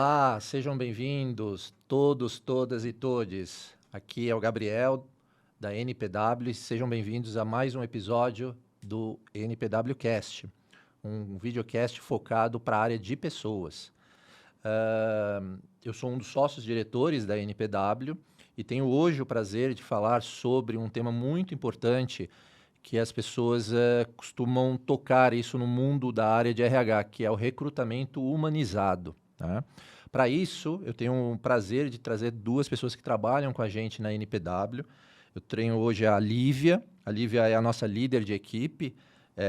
Olá, sejam bem-vindos, todos, todas e todes. Aqui é o Gabriel, da NPW, e sejam bem-vindos a mais um episódio do NPW Cast, um videocast focado para a área de pessoas. Eu sou um dos sócios diretores da NPW e tenho hoje o prazer de falar sobre um tema muito importante que as pessoas costumam tocar isso no mundo da área de RH, que é o recrutamento humanizado. Tá? Para isso, eu tenho o prazer de trazer duas pessoas que trabalham com a gente na NPW. Eu tenho hoje a Lívia. A Lívia é a nossa líder de equipe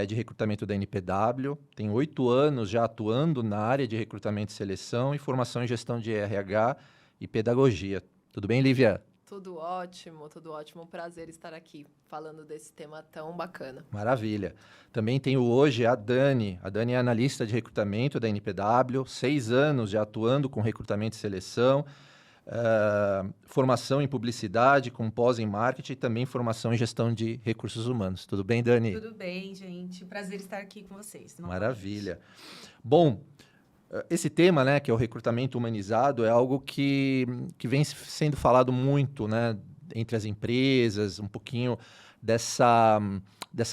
de recrutamento da NPW. Tem 8 anos já atuando na área de recrutamento e seleção e formação em gestão de RH e pedagogia. Tudo bem, Lívia? Tudo ótimo, tudo ótimo. Um prazer estar aqui falando desse tema tão bacana. Maravilha. Também tenho hoje a Dani. A Dani é analista de recrutamento da NPW, 6 anos já atuando com recrutamento e seleção, formação em publicidade, com pós em marketing e também formação em gestão de recursos humanos. Tudo bem, Dani? Tudo bem, gente. Prazer estar aqui com vocês. Maravilha. Bom, esse tema, né, que é o recrutamento humanizado, é algo que vem sendo falado muito, né, entre as empresas, um pouquinho dessa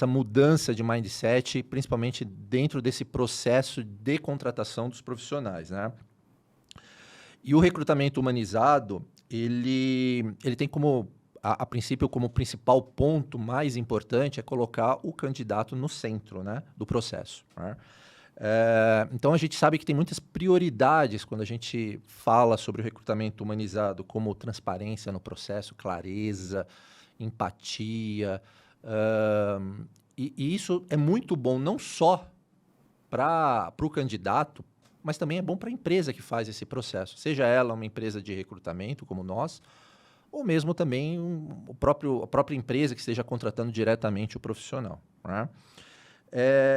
mudança de mindset, principalmente dentro desse processo de contratação dos profissionais, né? E o recrutamento humanizado, ele tem como, a princípio, como principal ponto mais importante é colocar o candidato no centro, né, do processo, né? Então, a gente sabe que tem muitas prioridades quando a gente fala sobre o recrutamento humanizado, como transparência no processo, clareza, empatia. E isso é muito bom não só para o candidato, mas também é bom para a empresa que faz esse processo. Seja ela uma empresa de recrutamento, como nós, ou mesmo também a própria empresa que esteja contratando diretamente o profissional, né?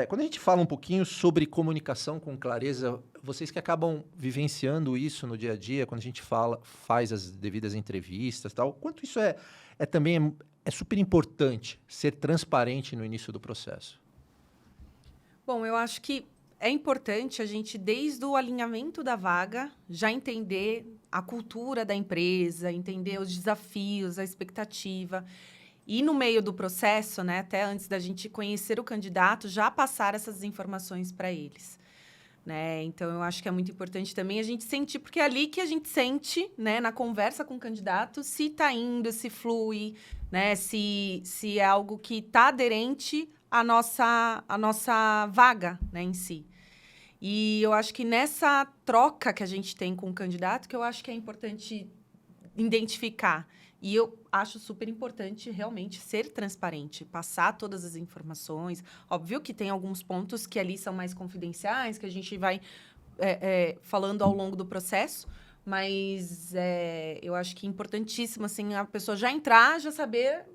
Quando a gente fala um pouquinho sobre comunicação com clareza, vocês que acabam vivenciando isso no dia a dia, quando a gente faz as devidas entrevistas e tal, quanto isso também super importante ser transparente no início do processo? Bom, eu acho que é importante a gente, desde o alinhamento da vaga, já entender a cultura da empresa, entender os desafios, a expectativa. E no meio do processo, né, até antes da gente conhecer o candidato, já passar essas informações para eles, né? Então, eu acho que é muito importante também a gente sentir, porque é ali que a gente sente, né, na conversa com o candidato, se está indo, se flui, né, se é algo que está aderente à nossa vaga, né, em si. E eu acho que nessa troca que a gente tem com o candidato, que eu acho que é importante identificar. E eu acho super importante realmente ser transparente, passar todas as informações. Óbvio que tem alguns pontos que ali são mais confidenciais, que a gente vai falando ao longo do processo, mas eu acho que é importantíssimo assim, a pessoa já entrar, já saber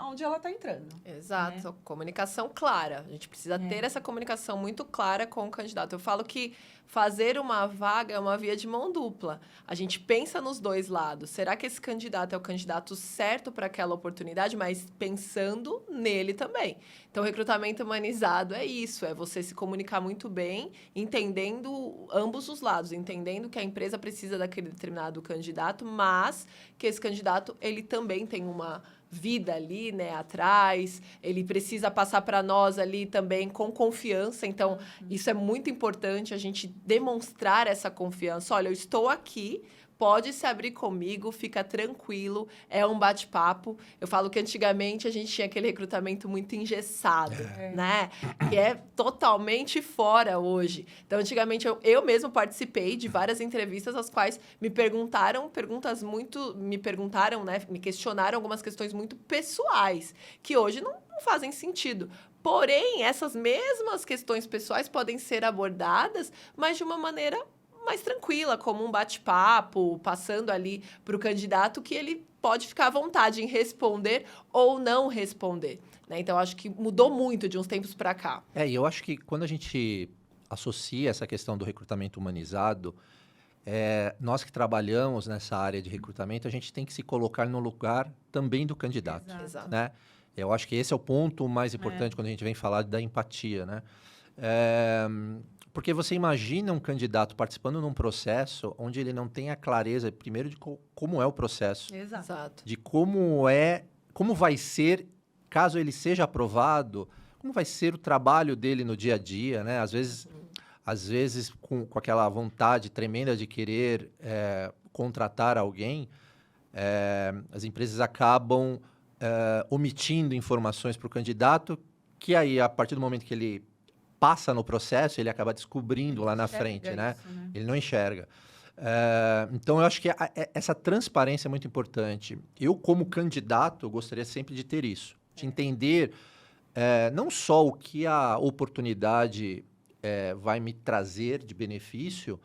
onde ela está entrando. Exato, né? Comunicação clara. A gente precisa ter essa comunicação muito clara com o candidato. Eu falo que fazer uma vaga é uma via de mão dupla. A gente pensa nos dois lados. Será que esse candidato é o candidato certo para aquela oportunidade, mas pensando nele também? Então, o recrutamento humanizado é isso, é você se comunicar muito bem, entendendo ambos os lados, entendendo que a empresa precisa daquele determinado candidato, mas que esse candidato, ele também tem uma vida ali, né, atrás, ele precisa passar para nós ali também com confiança, então isso é muito importante, a gente demonstrar essa confiança. Olha, eu estou aqui, pode se abrir comigo, fica tranquilo, é um bate-papo. Eu falo que antigamente a gente tinha aquele recrutamento muito engessado, né? Que é totalmente fora hoje. Então, antigamente, eu mesmo participei de várias entrevistas as quais me perguntaram né? Me questionaram algumas questões muito pessoais, que hoje não fazem sentido. Porém, essas mesmas questões pessoais podem ser abordadas, mas de uma maneira mais tranquila, como um bate-papo, passando ali para o candidato que ele pode ficar à vontade em responder ou não responder, né? Então, acho que mudou muito de uns tempos para cá. E eu acho que quando a gente associa essa questão do recrutamento humanizado, nós que trabalhamos nessa área de recrutamento, a gente tem que se colocar no lugar também do candidato. Exato. Né? Eu acho que esse é o ponto mais importante quando a gente vem falar da empatia, né? Porque você imagina um candidato participando num processo onde ele não tem a clareza, primeiro, de como é o processo, Exato. Exato. de como vai ser, caso ele seja aprovado, como vai ser o trabalho dele no dia a dia, né? Às vezes com aquela vontade tremenda de querer contratar alguém, as empresas acabam omitindo informações para o candidato, que aí, a partir do momento que ele passa no processo, ele acaba descobrindo lá na frente, né? Isso, né? Ele não enxerga. Então, eu acho que essa transparência é muito importante. Eu, como candidato, gostaria sempre de ter isso. De entender não só o que a oportunidade vai me trazer de benefício,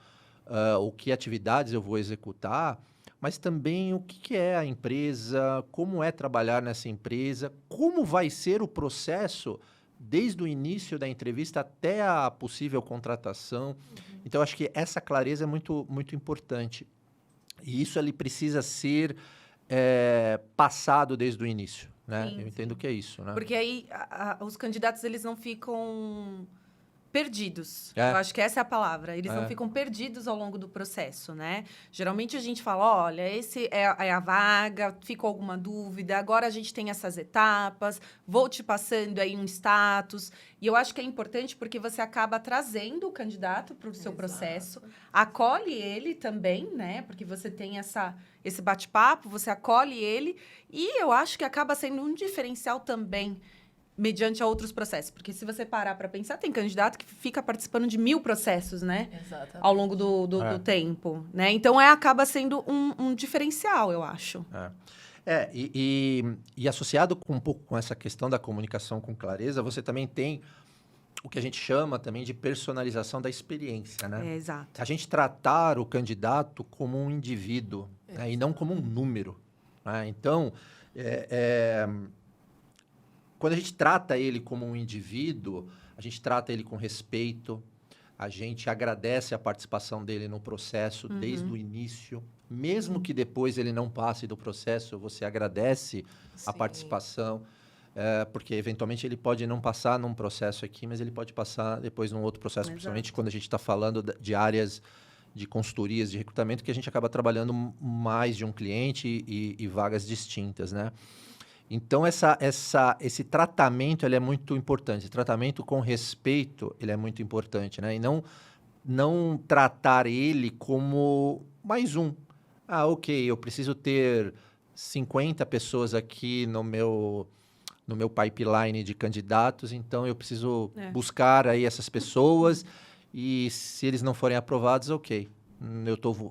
o que atividades eu vou executar, mas também o que é a empresa, como é trabalhar nessa empresa, como vai ser o processo desde o início da entrevista até a possível contratação. Então, acho que essa clareza é muito, muito importante. E isso ele precisa ser passado desde o início, né? Sim, Eu entendo que é isso, né? Porque aí os candidatos eles não ficam perdidos. É. Eu acho que essa é a palavra. Eles não ficam perdidos ao longo do processo, né? Geralmente a gente fala, olha, esse é a vaga, ficou alguma dúvida, agora a gente tem essas etapas, vou te passando aí um status. E eu acho que é importante porque você acaba trazendo o candidato para o seu processo, acolhe ele também, né? Porque você tem esse bate-papo, você acolhe ele, e eu acho que acaba sendo um diferencial também mediante a outros processos. Porque se você parar para pensar, tem candidato que fica participando de 1000 processos, né? Exatamente. Ao longo do tempo, né? Então, acaba sendo um diferencial, eu acho. E associado um pouco com essa questão da comunicação com clareza, você também tem o que a gente chama também de personalização da experiência, né? Exato. A gente tratar o candidato como um indivíduo, né? E não como um número, né? Então, quando a gente trata ele como um indivíduo, a gente trata ele com respeito, a gente agradece a participação dele no processo desde o início, mesmo que depois ele não passe do processo, você agradece a participação, porque eventualmente ele pode não passar num processo aqui, mas ele pode passar depois num outro processo, principalmente quando a gente está falando de áreas de consultorias, de recrutamento, que a gente acaba trabalhando mais de um cliente e vagas distintas, né? Então, esse tratamento ele é muito importante. Esse tratamento com respeito ele é muito importante, né? E não tratar ele como mais um. Ok, eu preciso ter 50 pessoas aqui no meu pipeline de candidatos, então eu preciso buscar aí essas pessoas e se eles não forem aprovados, ok.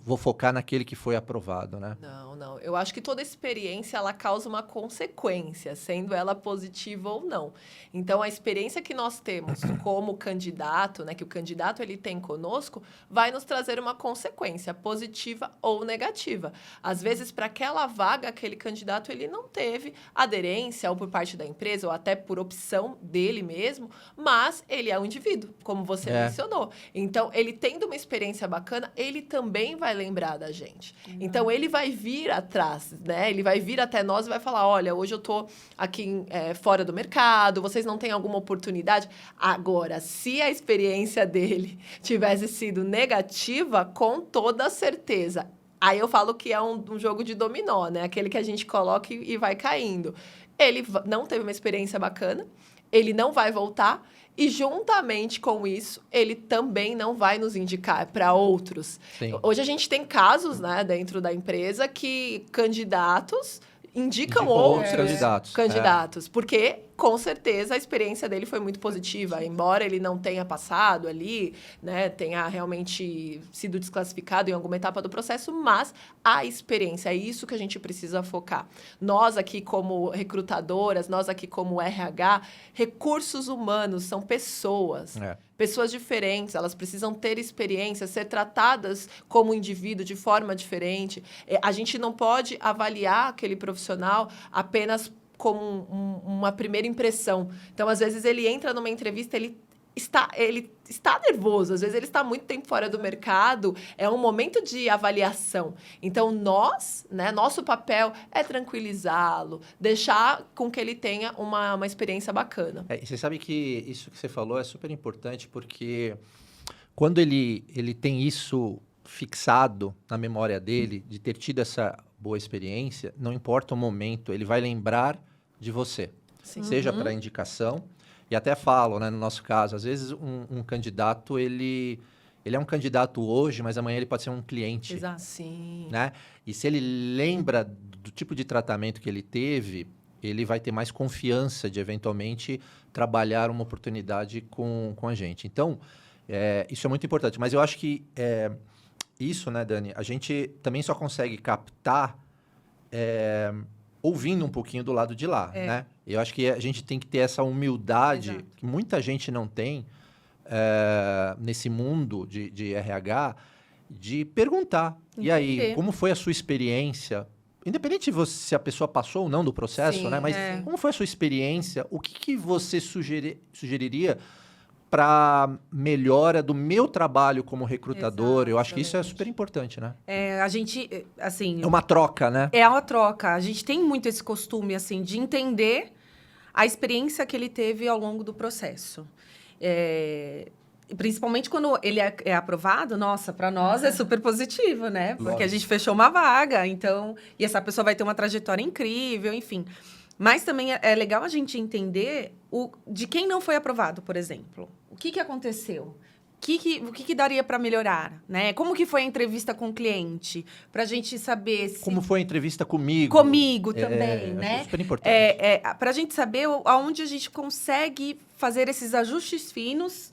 Vou focar naquele que foi aprovado, né? Não. Eu acho que toda experiência, ela causa uma consequência, sendo ela positiva ou não. Então, a experiência que nós temos como candidato, né, que o candidato ele tem conosco, vai nos trazer uma consequência, positiva ou negativa. Às vezes, para aquela vaga, aquele candidato ele não teve aderência, ou por parte da empresa, ou até por opção dele mesmo, mas ele é um indivíduo, como você mencionou. Então, ele tendo uma experiência bacana, ele também vai lembrar da gente. Então, ele vai vir atrás, né? Ele vai vir até nós e vai falar, olha, hoje eu tô aqui fora do mercado, vocês não têm alguma oportunidade? Agora, se a experiência dele tivesse sido negativa, com toda certeza. Aí eu falo que é um jogo de dominó, né? Aquele que a gente coloca e vai caindo. Ele não teve uma experiência bacana, ele não vai voltar, e, juntamente com isso, ele também não vai nos indicar para outros. Sim. Hoje a gente tem casos, né, dentro da empresa que candidatos indicam outros candidatos. Porque, com certeza, a experiência dele foi muito positiva. Embora ele não tenha passado ali, né, tenha realmente sido desclassificado em alguma etapa do processo, mas a experiência, é isso que a gente precisa focar. Nós aqui como recrutadoras, nós aqui como RH, recursos humanos são pessoas. Pessoas diferentes, elas precisam ter experiência, ser tratadas como indivíduo de forma diferente. A gente não pode avaliar aquele profissional apenas como uma primeira impressão. Então, às vezes, ele entra numa entrevista, ele está nervoso, às vezes ele está muito tempo fora do mercado, é um momento de avaliação. Então, nosso papel é tranquilizá-lo, deixar com que ele tenha uma experiência bacana. E você sabe que isso que você falou é super importante, porque quando ele tem isso fixado na memória dele, de ter tido essa boa experiência, não importa o momento, ele vai lembrar de você. Sim. Seja para indicação, e até falo, né, no nosso caso, às vezes um candidato, ele é um candidato hoje, mas amanhã ele pode ser um cliente. Exato. Sim. Né? E se ele lembra do tipo de tratamento que ele teve, ele vai ter mais confiança de, eventualmente, trabalhar uma oportunidade com a gente. Então, isso é muito importante. Mas eu acho que isso, né, Dani, a gente também só consegue captar ouvindo um pouquinho do lado de lá, né? Eu acho que a gente tem que ter essa humildade, Exato. que muita gente não tem nesse mundo de RH, de perguntar. E aí, Entender. como foi a sua experiência? Independente se a pessoa passou ou não do processo, Sim, né? Mas é. como foi a sua experiência? O que você sugeriria para melhora do meu trabalho como recrutador? Eu acho que isso é super importante, né? A gente, assim... É uma troca, né? É uma troca. A gente tem muito esse costume, assim, de entender a experiência que ele teve ao longo do processo. Principalmente quando ele é aprovado, nossa, para nós é super positivo, né? Porque Lógico. a gente fechou uma vaga, então... E essa pessoa vai ter uma trajetória incrível, enfim. Mas também é legal a gente entender de quem não foi aprovado, por exemplo. O que aconteceu? O que daria para melhorar, né? Como que foi a entrevista com o cliente? Para a gente saber se... Como foi a entrevista comigo? Comigo também, acho né? super importante. Para a gente saber aonde a gente consegue fazer esses ajustes finos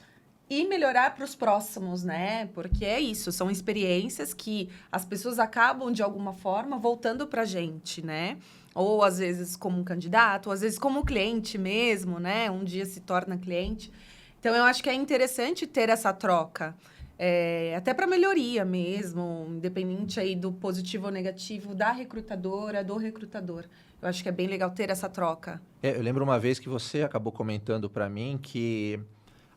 e melhorar para os próximos, né? Porque é isso, são experiências que as pessoas acabam, de alguma forma, voltando para a gente, né? Ou, às vezes, como um candidato, ou, às vezes, como cliente mesmo, né? Um dia se torna cliente. Então, eu acho que é interessante ter essa troca, até para melhoria mesmo, independente aí do positivo ou negativo da recrutadora, do recrutador. Eu acho que é bem legal ter essa troca. Eu lembro uma vez que você acabou comentando para mim que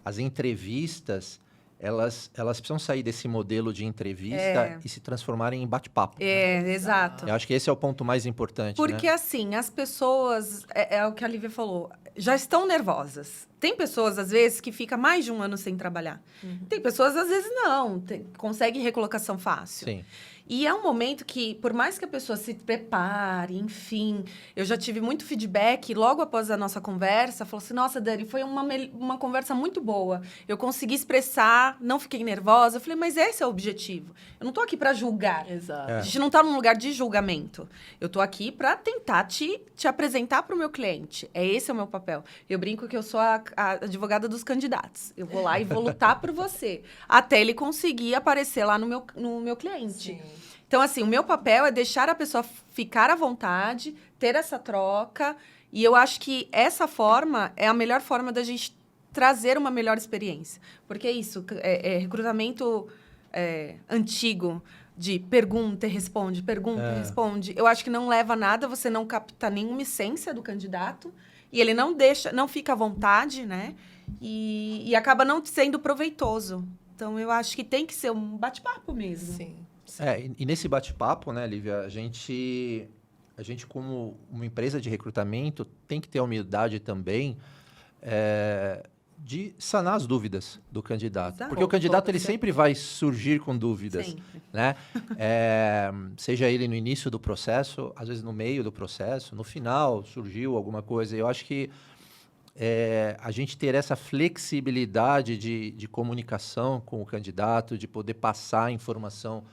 as entrevistas, elas precisam sair desse modelo de entrevista e se transformarem em bate-papo. Exato. Eu acho que esse é o ponto mais importante, Porque, né? assim, as pessoas, é o que a Lívia falou, já estão nervosas. Tem pessoas, às vezes, que ficam mais de um ano sem trabalhar. Tem pessoas, às vezes, não. Consegue recolocação fácil. Sim. E é um momento que, por mais que a pessoa se prepare, enfim... Eu já tive muito feedback, logo após a nossa conversa, falou assim, nossa, Dani, foi uma conversa muito boa. Eu consegui expressar, não fiquei nervosa. Eu falei, mas esse é o objetivo. Eu não tô aqui para julgar. Exato. A gente não tá num lugar de julgamento. Eu tô aqui para tentar te apresentar para o meu cliente. Esse é o meu papel. Eu brinco que eu sou a advogada dos candidatos. Eu vou lá e vou lutar por você. Até ele conseguir aparecer lá no meu cliente. Sim. Então, assim, o meu papel é deixar a pessoa ficar à vontade, ter essa troca. E eu acho que essa forma é a melhor forma da gente trazer uma melhor experiência. Porque é isso, recrutamento antigo, de pergunta e responde, responde. Eu acho que não leva a nada, você não capta nenhuma essência do candidato. E ele não fica à vontade, né? E acaba não sendo proveitoso. Então, eu acho que tem que ser um bate-papo mesmo. Sim. E nesse bate-papo, né, Lívia, a gente, como uma empresa de recrutamento, tem que ter a humildade também de sanar as dúvidas do candidato. Exato. Porque o candidato, ele Você- sempre vai surgir com dúvidas, Sempre. né? Seja ele no início do processo, às vezes no meio do processo, no final surgiu alguma coisa. Eu acho que a gente ter essa flexibilidade de comunicação com o candidato, de poder passar a informação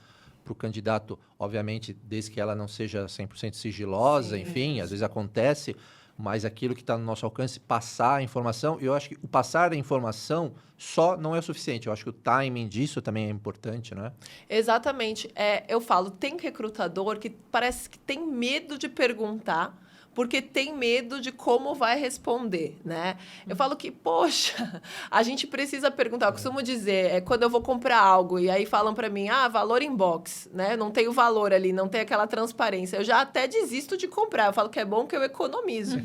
para o candidato, obviamente, desde que ela não seja 100% sigilosa, Sim. enfim, às vezes acontece, mas aquilo que está no nosso alcance, passar a informação, eu acho que o passar a informação só não é o suficiente, eu acho que o timing disso também é importante, né? Exatamente. Eu falo, tem recrutador que parece que tem medo de perguntar, porque tem medo de como vai responder, né? Eu falo que, poxa, a gente precisa perguntar. Eu costumo dizer, quando eu vou comprar algo e aí falam para mim, valor inbox, né? Não tem o valor ali, não tem aquela transparência. Eu já até desisto de comprar. Eu falo que é bom que eu economizo,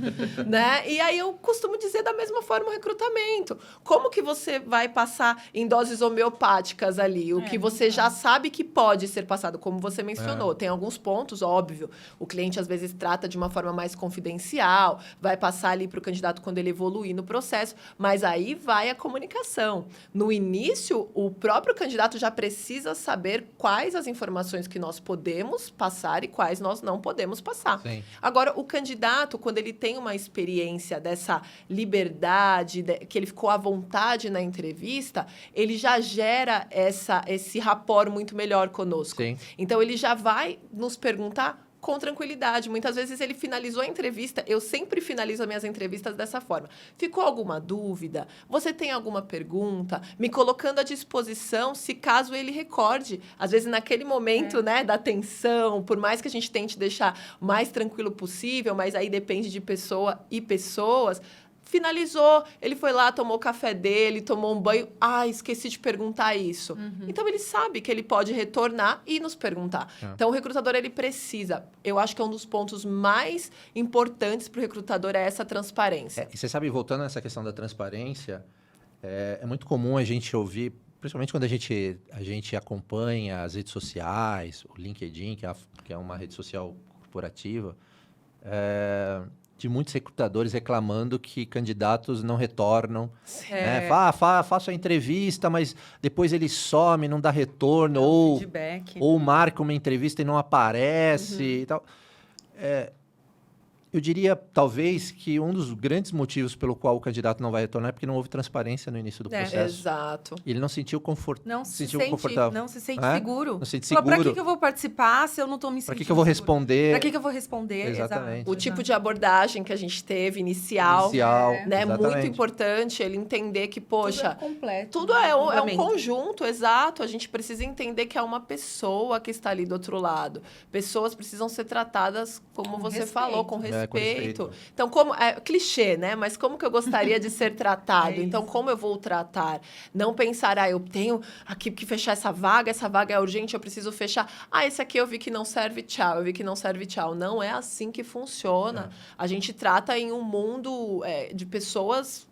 né? E aí eu costumo dizer da mesma forma o recrutamento. Como que você vai passar em doses homeopáticas ali? O que você já sabe que pode ser passado, como você mencionou. Tem alguns pontos, óbvio. O cliente, às vezes, trata de uma forma mais confidencial, vai passar ali para o candidato quando ele evoluir no processo, mas aí vai a comunicação. No início, o próprio candidato já precisa saber quais as informações que nós podemos passar e quais nós não podemos passar. Sim. Agora, o candidato, quando ele tem uma experiência dessa liberdade, que ele ficou à vontade na entrevista, ele já gera esse rapport muito melhor conosco. Sim. Então, ele já vai nos perguntar com tranquilidade. Muitas vezes ele finalizou a entrevista, eu sempre finalizo as minhas entrevistas dessa forma. Ficou alguma dúvida? Você tem alguma pergunta? Me colocando à disposição, se caso ele recorde. Às vezes, naquele momento, né, da tensão, por mais que a gente tente deixar o mais tranquilo possível, mas aí depende de pessoa e pessoas. Finalizou, ele foi lá, tomou o café dele, tomou um banho. Ah, esqueci de perguntar isso. Então, ele sabe que ele pode retornar e nos perguntar. Então, o recrutador, ele precisa. Eu acho que é um dos pontos mais importantes para o recrutador é essa transparência. E você sabe, voltando nessa questão da transparência, é muito comum a gente ouvir, principalmente quando a gente acompanha as redes sociais, o LinkedIn, que é uma rede social corporativa, de muitos recrutadores reclamando que candidatos não retornam. Né? Faço a entrevista, mas depois ele some, não dá retorno, ou marca uma entrevista e não aparece e tal. Eu diria, talvez, que um dos grandes motivos pelo qual o candidato não vai retornar é porque não houve transparência no início do processo. Exato. Ele não sentiu Não se confortável. Não se sente seguro. Não se sente Fala, seguro. pra que eu vou participar se eu não estou me sentindo Para que eu vou responder? Para que eu vou responder? Exatamente. Exato. O tipo de abordagem que a gente teve inicial, né? Exatamente. Muito importante ele entender que, poxa, Tudo é completo. tudo é um conjunto, exato. A gente precisa entender que é uma pessoa que está ali do outro lado. Pessoas precisam ser tratadas, como você respeito. falou, com com respeito. respeito. Então, como é clichê, né? Mas como que eu gostaria de ser tratado? É Então, isso. como eu vou tratar? Não pensar, eu tenho aqui que fechar essa vaga é urgente, eu preciso fechar. Esse aqui eu vi que não serve, tchau. Eu vi que não serve, tchau. Não é assim que funciona. A gente trata em um mundo de pessoas,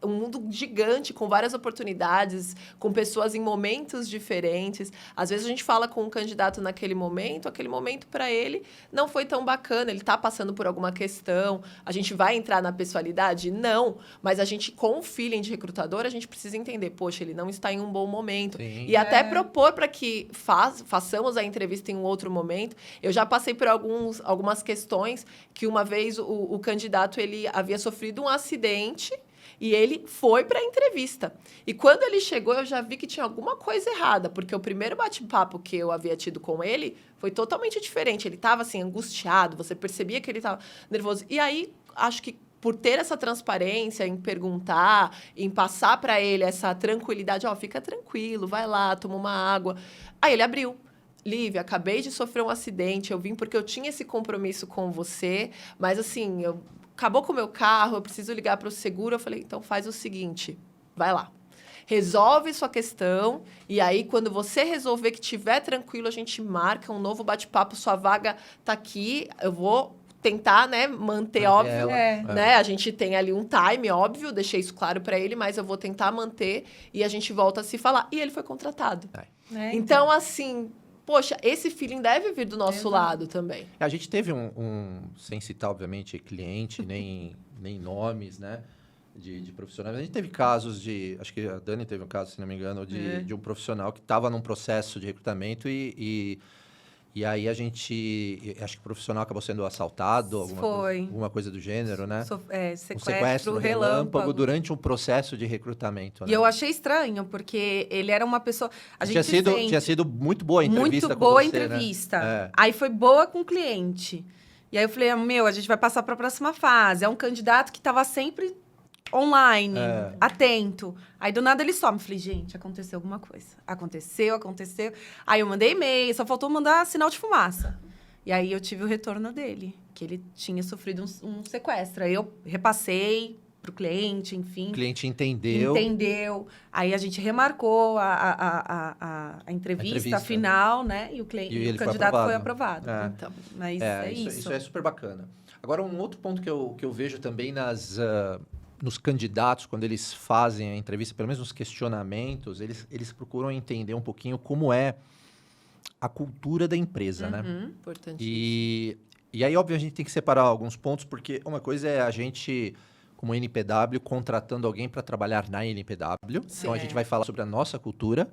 um mundo gigante, com várias oportunidades, com pessoas em momentos diferentes. Às vezes a gente fala com um candidato naquele momento, aquele momento para ele não foi tão bacana, ele está passando por alguma questão. A gente vai entrar na pessoalidade? Não. Mas a gente, com o feeling de recrutador, a gente precisa entender, poxa, ele não está em um bom momento. Sim. E até propor para que façamos a entrevista em um outro momento. Eu já passei por algumas questões que uma vez o candidato ele havia sofrido um acidente e ele foi para a entrevista. E quando ele chegou, eu já vi que tinha alguma coisa errada, porque o primeiro bate-papo que eu havia tido com ele foi totalmente diferente. Ele estava, assim, angustiado, você percebia que ele estava nervoso. E aí, acho que por ter essa transparência em perguntar, em passar para ele essa tranquilidade, fica tranquilo, vai lá, toma uma água. Aí ele abriu. Lívia, acabei de sofrer um acidente, eu vim porque eu tinha esse compromisso com você, mas assim, acabou com o meu carro, eu preciso ligar para o seguro. Eu falei, então faz o seguinte, vai lá. Resolve sua questão e aí, quando você resolver que estiver tranquilo, a gente marca um novo bate-papo, sua vaga tá aqui, eu vou tentar, né, manter, óbvio, né? A gente tem ali um time, óbvio, deixei isso claro para ele, mas eu vou tentar manter e a gente volta a se falar. E ele foi contratado. Então, assim, poxa, esse feeling deve vir do nosso lado também. A gente teve sem citar, obviamente, cliente, nem nomes, né, de profissionais. A gente teve casos acho que a Dani teve um caso, se não me engano, de um profissional que estava num processo de recrutamento e aí acho que o profissional acabou sendo assaltado, alguma coisa do gênero, né? Sequestro relâmpago durante um processo de recrutamento. Né? E eu achei estranho, porque ele era uma pessoa... Tinha sido muito boa a entrevista muito boa com você, entrevista. Né? Aí foi boa com o cliente. E aí eu falei, a gente vai passar para a próxima fase. É um candidato que estava sempre online, atento. Aí, do nada, ele some. Falei, gente, aconteceu alguma coisa. Aconteceu. Aí, eu mandei e-mail, só faltou mandar sinal de fumaça. E aí, eu tive o retorno dele, que ele tinha sofrido um sequestro. Aí, eu repassei pro cliente, enfim. O cliente entendeu. Aí, a gente remarcou a entrevista final, né? E o candidato foi aprovado. Então, mas isso. Isso é super bacana. Agora, um outro ponto que eu vejo também nos candidatos, quando eles fazem a entrevista, pelo menos nos questionamentos, eles procuram entender um pouquinho como é a cultura da empresa, né? Importante. E E aí, óbvio, a gente tem que separar alguns pontos, porque uma coisa é a gente, como NPW, contratando alguém para trabalhar na NPW. Então, a gente vai falar sobre a nossa cultura,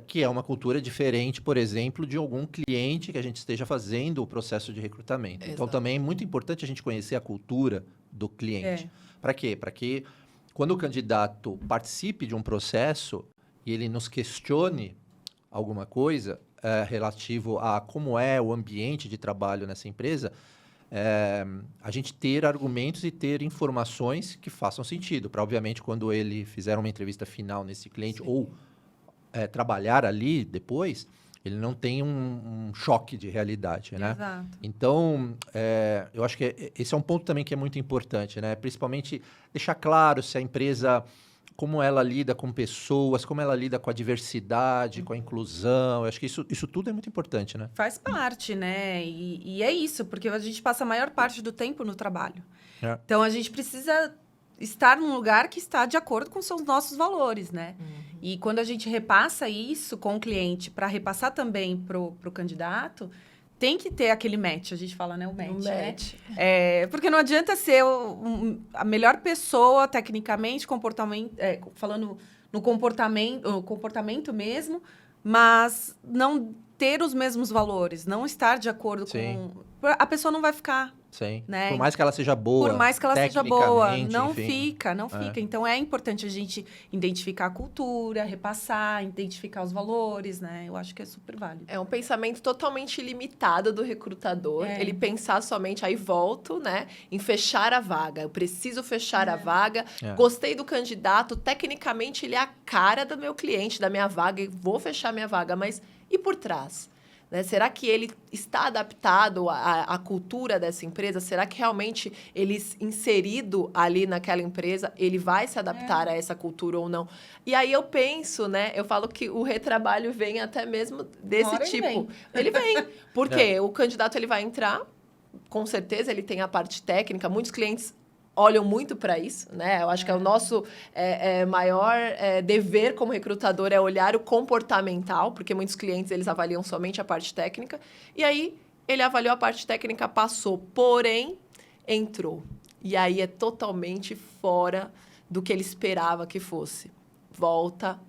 que é uma cultura diferente, por exemplo, de algum cliente que a gente esteja fazendo o processo de recrutamento. Exato. Então, também é muito importante a gente conhecer a cultura do cliente. Para quê? Para que, quando o candidato participe de um processo e ele nos questione alguma coisa relativo a como é o ambiente de trabalho nessa empresa, a gente ter argumentos e ter informações que façam sentido. Para, obviamente, quando ele fizer uma entrevista final nesse cliente ou trabalhar ali depois, ele não tem um choque de realidade, né? Exato. Então, eu acho que esse é um ponto também que é muito importante, né? Principalmente deixar claro se a empresa, como ela lida com pessoas, como ela lida com a diversidade, com a inclusão. Eu acho que isso tudo é muito importante, né? Faz parte, né? E é isso, porque a gente passa a maior parte do tempo no trabalho. Então, a gente precisa estar num lugar que está de acordo com os nossos valores, né? E quando a gente repassa isso com o cliente para repassar também pro candidato, tem que ter aquele match, a gente fala, né? O match, né? Porque não adianta ser a melhor pessoa, tecnicamente, falando no comportamento mesmo, mas não ter os mesmos valores, não estar de acordo com... A pessoa não vai ficar... Sim. Né? Por mais que ela seja boa. Por mais que ela seja boa, não enfim. fica. Então, é importante a gente identificar a cultura, repassar, identificar os valores, né? Eu acho que é super válido. É um pensamento totalmente limitado do recrutador. Ele pensar somente, aí volto, né? Em fechar a vaga. Eu preciso fechar a vaga. Gostei do candidato. Tecnicamente, ele é a cara do meu cliente, da minha vaga. E vou fechar minha vaga. Mas e por trás? Né? Será que ele está adaptado à cultura dessa empresa? Será que realmente ele, inserido ali naquela empresa, ele vai se adaptar a essa cultura ou não? E aí eu penso, né? Eu falo que o retrabalho vem até mesmo desse tipo. Ele vem. Porque o candidato ele vai entrar, com certeza ele tem a parte técnica. Muitos clientes olham muito para isso, né? Eu acho que é o nosso maior dever como recrutador é olhar o comportamental, porque muitos clientes eles avaliam somente a parte técnica. E aí, ele avaliou a parte técnica, passou, porém, entrou. E aí é totalmente fora do que ele esperava que fosse. Volta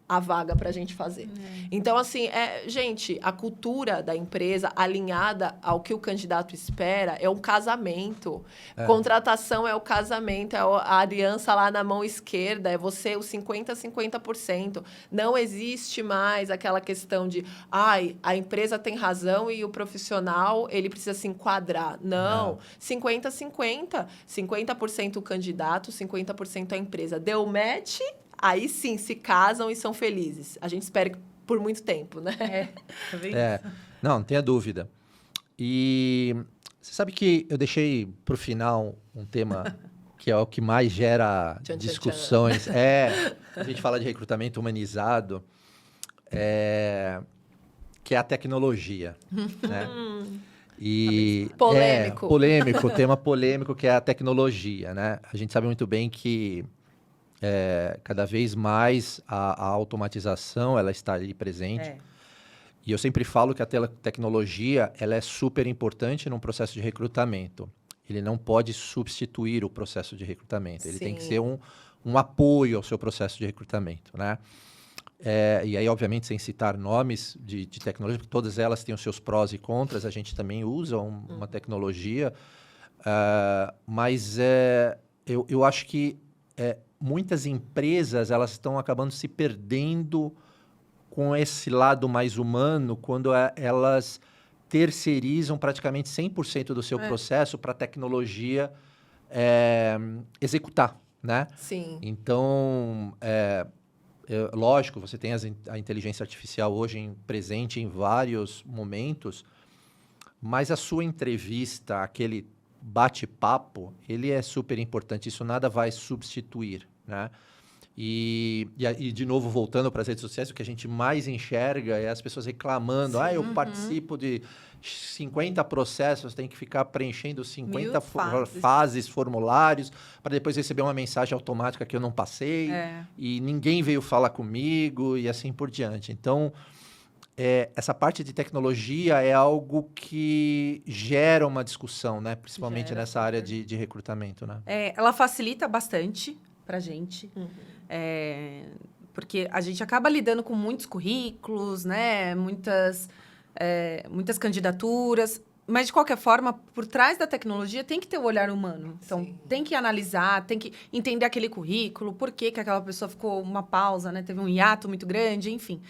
a vaga para a gente fazer. Então, assim, gente, a cultura da empresa alinhada ao que o candidato espera é um casamento. Contratação é o casamento, é a aliança lá na mão esquerda, é você, os 50%. Não existe mais aquela questão de, a empresa tem razão e o profissional, ele precisa se enquadrar. Não. 50-50. 50% o candidato, 50% a empresa. Deu match... Aí sim, se casam e são felizes. A gente espera que por muito tempo, né? Tá vendo? Não tenha dúvida. E você sabe que eu deixei para o final um tema que é o que mais gera discussões. A gente fala de recrutamento humanizado, que é a tecnologia. Né? E polêmico. Tema polêmico que é a tecnologia. Né? A gente sabe muito bem que cada vez mais a automatização ela está ali presente. E eu sempre falo que a tecnologia ela é super importante num processo de recrutamento. Ele não pode substituir o processo de recrutamento. Ele tem que ser um apoio ao seu processo de recrutamento, né? E aí, obviamente, sem citar nomes de tecnologia, porque todas elas têm os seus prós e contras. A gente também usa uma tecnologia. Mas eu acho que muitas empresas elas estão acabando se perdendo com esse lado mais humano quando elas terceirizam praticamente 100% do seu processo para a tecnologia executar, né? Sim. Então, lógico, você tem a inteligência artificial hoje presente em vários momentos, mas a sua entrevista, aquele bate-papo, ele é super importante. Isso nada vai substituir, né? E de novo, voltando para as redes sociais, o que a gente mais enxerga é as pessoas reclamando. Eu participo de 50 processos, tem que ficar preenchendo 50 fases, formulários, para depois receber uma mensagem automática que eu não passei, e ninguém veio falar comigo, e assim por diante. Então, essa parte de tecnologia é algo que gera uma discussão, né? Principalmente Gera, nessa área de recrutamento, né? Ela facilita bastante para a gente, porque a gente acaba lidando com muitos currículos, né? Muitas candidaturas. Mas, de qualquer forma, por trás da tecnologia tem que ter o olhar humano. Então, Sim. tem que analisar, tem que entender aquele currículo, por que aquela pessoa ficou uma pausa, né? Teve um hiato muito grande, enfim.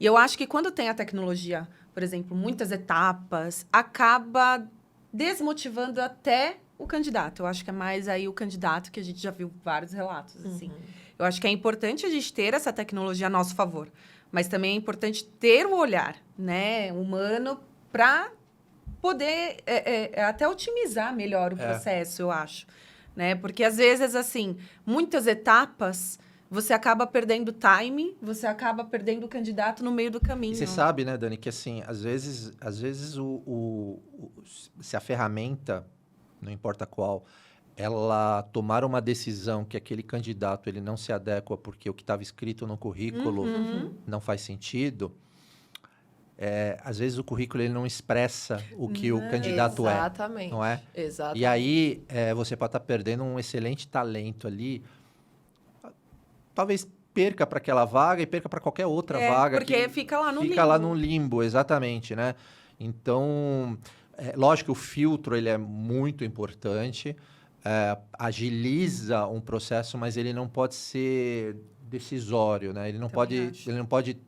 E eu acho que quando tem a tecnologia, por exemplo, muitas etapas, acaba desmotivando até o candidato. Eu acho que é mais aí o candidato, que a gente já viu vários relatos, assim. Eu acho que é importante a gente ter essa tecnologia a nosso favor. Mas também é importante ter o olhar, né, humano para poder até otimizar melhor o processo, eu acho. Né? Porque, às vezes, assim, muitas etapas, você acaba perdendo time, você acaba perdendo o candidato no meio do caminho. E você sabe, né, Dani, que assim, às vezes se a ferramenta, não importa qual, ela tomar uma decisão que aquele candidato ele não se adequa porque o que estava escrito no currículo não faz sentido, às vezes o currículo ele não expressa o que o candidato Exatamente. não é? Exatamente. E aí você pode estar perdendo um excelente talento ali, talvez perca para aquela vaga e perca para qualquer outra vaga. Porque fica lá no limbo. Fica lá no limbo, exatamente, né? Então, lógico que o filtro ele é muito importante, agiliza um processo, mas ele não pode ser decisório, né? Ele não pode,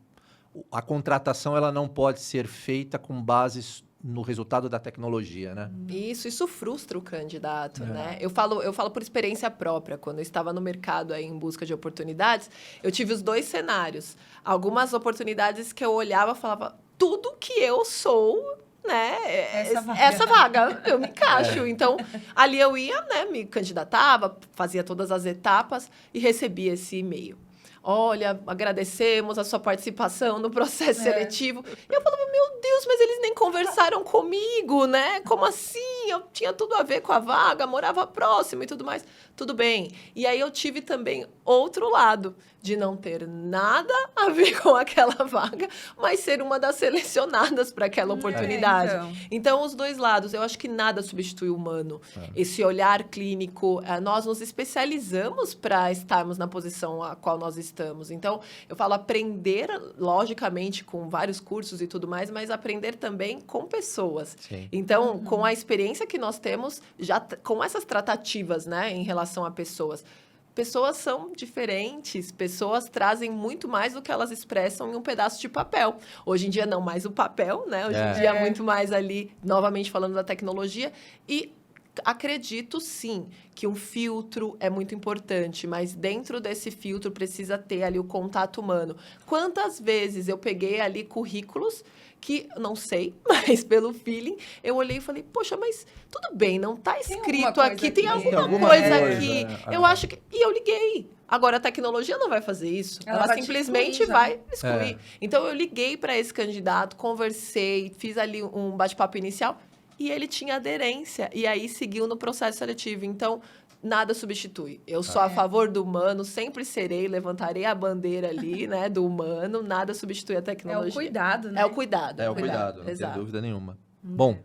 a contratação ela não pode ser feita com base no resultado da tecnologia, né? Isso frustra o candidato, né? Eu falo por experiência própria. Quando eu estava no mercado aí em busca de oportunidades, eu tive os dois cenários. Algumas oportunidades que eu olhava e falava, tudo que eu sou, né? Essa vaga, eu me encaixo. Então, ali eu ia, né? Me candidatava, fazia todas as etapas e recebia esse e-mail. Olha, agradecemos a sua participação no processo seletivo. E eu falava, meu Deus, mas eles nem conversaram comigo, né? Como assim? Eu tinha tudo a ver com a vaga, morava próximo e tudo mais. Tudo bem. E aí eu tive também outro lado, de não ter nada a ver com aquela vaga, mas ser uma das selecionadas para aquela oportunidade. Então, os dois lados. Eu acho que nada substitui o humano. Esse olhar clínico, nós nos especializamos para estarmos na posição a qual nós estamos. Então, eu falo aprender, logicamente, com vários cursos e tudo mais, mas aprender também com pessoas. Sim. Então, com a experiência que nós temos, já com essas tratativas, né, em relação a pessoas. Pessoas são diferentes, pessoas trazem muito mais do que elas expressam em um pedaço de papel. Hoje em dia, não mais o papel, né? Hoje em dia, muito mais ali, novamente falando da tecnologia. E acredito, sim, que um filtro é muito importante, mas dentro desse filtro precisa ter ali o contato humano. Quantas vezes eu peguei ali currículos que, não sei, mas pelo feeling, eu olhei e falei, poxa, mas tudo bem, não está escrito aqui, tem alguma coisa aqui. Eu acho que... E eu liguei. Agora, a tecnologia não vai fazer isso. Ela simplesmente vai excluir. Então, eu liguei para esse candidato, conversei, fiz ali um bate-papo inicial e ele tinha aderência. E aí, seguiu no processo seletivo. Então, nada substitui. Eu sou a favor do humano, sempre serei, levantarei a bandeira ali, né, do humano. Nada substitui a tecnologia. É o cuidado, né? É o cuidado. É o cuidado, não Exato. tem dúvida nenhuma. Bom,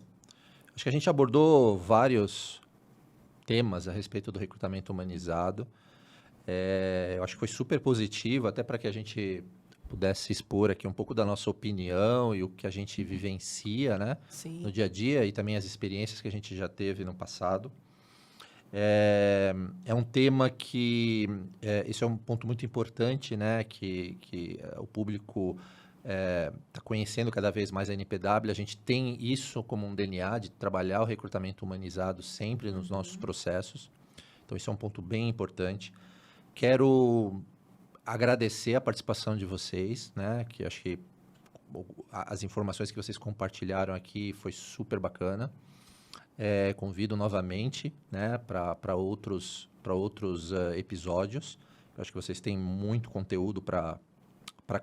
acho que a gente abordou vários temas a respeito do recrutamento humanizado. Eu acho que foi super positivo, até para que a gente pudesse expor aqui um pouco da nossa opinião e o que a gente vivencia, né, no dia a dia e também as experiências que a gente já teve no passado. É um tema que... isso é um ponto muito importante, né? Que o público está conhecendo cada vez mais a NPW. A gente tem isso como um DNA de trabalhar o recrutamento humanizado sempre nos nossos processos. Então, isso é um ponto bem importante. Quero agradecer a participação de vocês, né? Que acho que as informações que vocês compartilharam aqui foi super bacana. Convido novamente, né, para outros episódios. Eu acho que vocês têm muito conteúdo para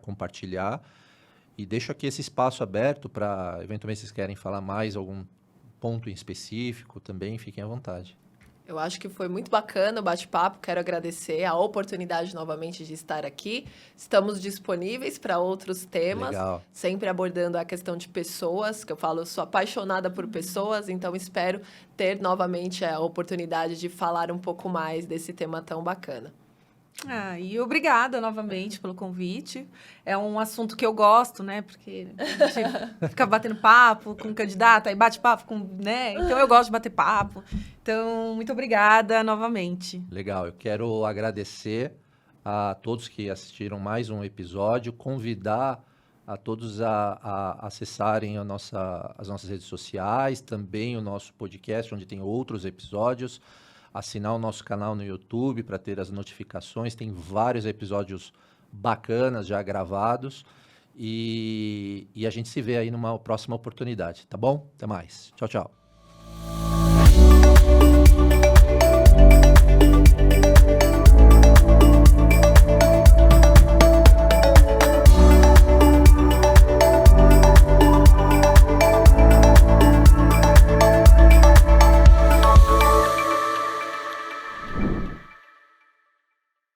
compartilhar. E deixo aqui esse espaço aberto para, eventualmente, vocês querem falar mais algum ponto em específico também, fiquem à vontade. Eu acho que foi muito bacana o bate-papo. Quero agradecer a oportunidade novamente de estar aqui. Estamos disponíveis para outros temas, Legal. sempre abordando a questão de pessoas, que eu falo, eu sou apaixonada por pessoas, então espero ter novamente a oportunidade de falar um pouco mais desse tema tão bacana. E obrigada novamente pelo convite. É um assunto que eu gosto, né? Porque a gente fica batendo papo com o candidato, aí bate papo com, né? Então eu gosto de bater papo. Então, muito obrigada novamente. Legal, eu quero agradecer a todos que assistiram mais um episódio, convidar a todos a acessarem as nossas redes sociais, também o nosso podcast, onde tem outros episódios, assinar o nosso canal no YouTube para ter as notificações, tem vários episódios bacanas já gravados, e a gente se vê aí numa próxima oportunidade, tá bom? Até mais. Tchau, tchau.